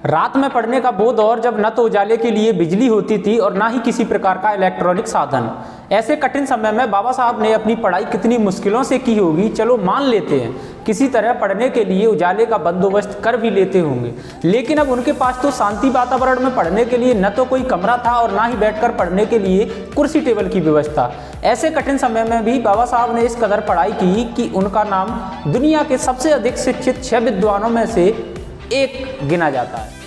रात में पढ़ने का वो दौर जब न तो उजाले के लिए बिजली होती थी और ना ही किसी प्रकार का इलेक्ट्रॉनिक साधन। ऐसे कठिन समय में बाबा साहब ने अपनी पढ़ाई कितनी मुश्किलों से की होगी, चलो मान लेते हैं किसी तरह पढ़ने के लिए उजाले का बंदोबस्त कर भी लेते होंगे। लेकिन अब उनके पास तो शांति वातावरण में पढ़ने के लिए न तो कोई कमरा था और ना ही बैठकर पढ़ने के लिए कुर्सी टेबल की व्यवस्था। ऐसे कठिन समय में भी बाबा साहब ने इस कदर पढ़ाई की कि उनका नाम दुनिया के सबसे अधिक शिक्षित 6 विद्वानों में से एक गिना जाता है।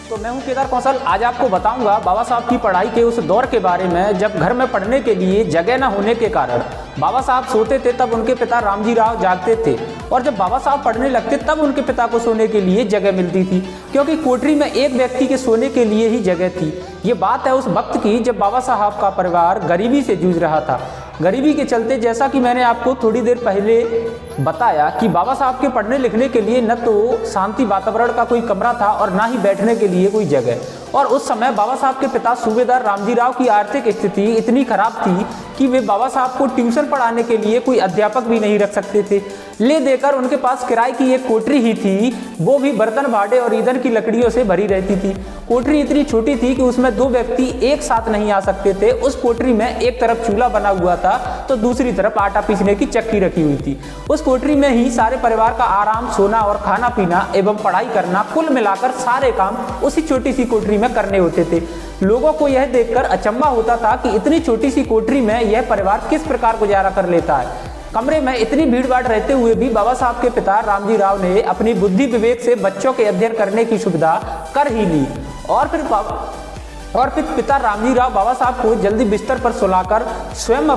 तो मैं हूं केदार कौशल। आज आपको बताऊंगा बाबा साहब की पढ़ाई के उस दौर के बारे में जब घर में पढ़ने के लिए जगह न होने के कारण बाबा साहब सोते थे, तब उनके पिता रामजी राव जागते थे और जब बाबा साहब पढ़ने लगते तब उनके पिता को सोने के लिए जगह मिलती थी, क्योंकि कोठरी में एक व्यक्ति के सोने के लिए ही जगह थी। ये बात है उस वक्त की जब बाबा साहब का परिवार गरीबी से जूझ रहा था। गरीबी के चलते, जैसा कि मैंने आपको थोड़ी देर पहले बताया कि बाबा साहब के पढ़ने लिखने के लिए न तो शांति वातावरण का कोई कमरा था और ना ही बैठने के लिए कोई जगह। और उस समय बाबा साहब के पिता सूबेदार रामजी राव की आर्थिक स्थिति इतनी खराब थी कि वे बाबा साहब को ट्यूशन पढ़ाने के लिए कोई अध्यापक भी नहीं रख सकते थे। ले देकर उनके पास किराए की एक कोठरी ही थी, वो भी बर्तन भाड़े और ईंधन की लकड़ियों से भरी रहती थी। कोठरी इतनी छोटी थी कि उसमें 2 व्यक्ति एक साथ नहीं आ सकते थे। उस कोठरी में एक तरफ चूल्हा बना हुआ था तो दूसरी तरफ आटा पीसने की चक्की रखी हुई थी। उस कोठरी में ही सारे परिवार का आराम, सोना और खाना पीना एवं पढ़ाई करना, कुल मिलाकर सारे काम उसी छोटी सी कोठरी में करने होते थे। लोगों को यह देखकर अचंभा होता था कि इतनी छोटी सी कोठरी में यह परिवार किस प्रकार गुजारा कर लेता है। कमरे में इतनी भीड़ भाड़ रहते हुए भी बाबा साहब के पिता रामजी राव ने अपनी बुद्धि विवेक से बच्चों के अध्ययन करने की सुविधा कर ही ली। और फिर पिता रामजी राव बाबा साहब को जल्दी बिस्तर पर सुलाकर स्वयं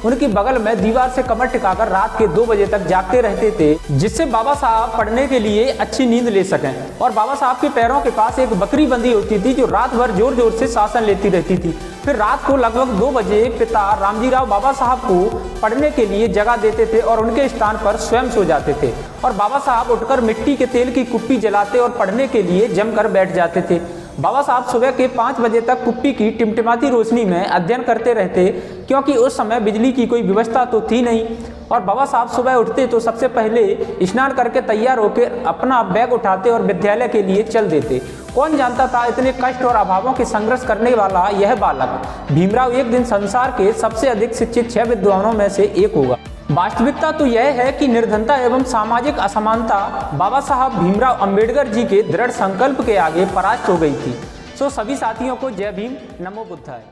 उनकी बगल में दीवार से कमर टिकाकर रात के 2 बजे तक जागते रहते थे, जिससे बाबा साहब पढ़ने के लिए अच्छी नींद ले सकें। और बाबा साहब के पैरों के पास एक बकरी बंधी होती थी जो रात भर जोर जोर से शासन लेती रहती थी। फिर रात को लगभग 2 बजे पिता रामजी राव बाबा साहब को पढ़ने के लिए जगा देते थे और उनके स्थान पर स्वयं सो जाते थे। और बाबा साहब उठकर मिट्टी के तेल की कुप्पी जलाते और पढ़ने के लिए जमकर बैठ जाते थे। बाबा साहब सुबह के 5 बजे तक कुप्पी की टिमटिमाती रोशनी में अध्ययन करते रहते, क्योंकि उस समय बिजली की कोई व्यवस्था तो थी नहीं। और बाबा साहब सुबह उठते तो सबसे पहले स्नान करके तैयार होकर अपना बैग उठाते और विद्यालय के लिए चल देते। कौन जानता था इतने कष्ट और अभावों के संघर्ष करने वाला यह बालक भीमराव एक दिन संसार के सबसे अधिक शिक्षित 6 विद्वानों में से एक होगा। वास्तविकता तो यह है कि निर्धनता एवं सामाजिक असमानता बाबा साहब भीमराव अंबेडकर जी के दृढ़ संकल्प के आगे परास्त हो गई थी। सो सभी साथियों को जय भीम, नमो बुद्धाय।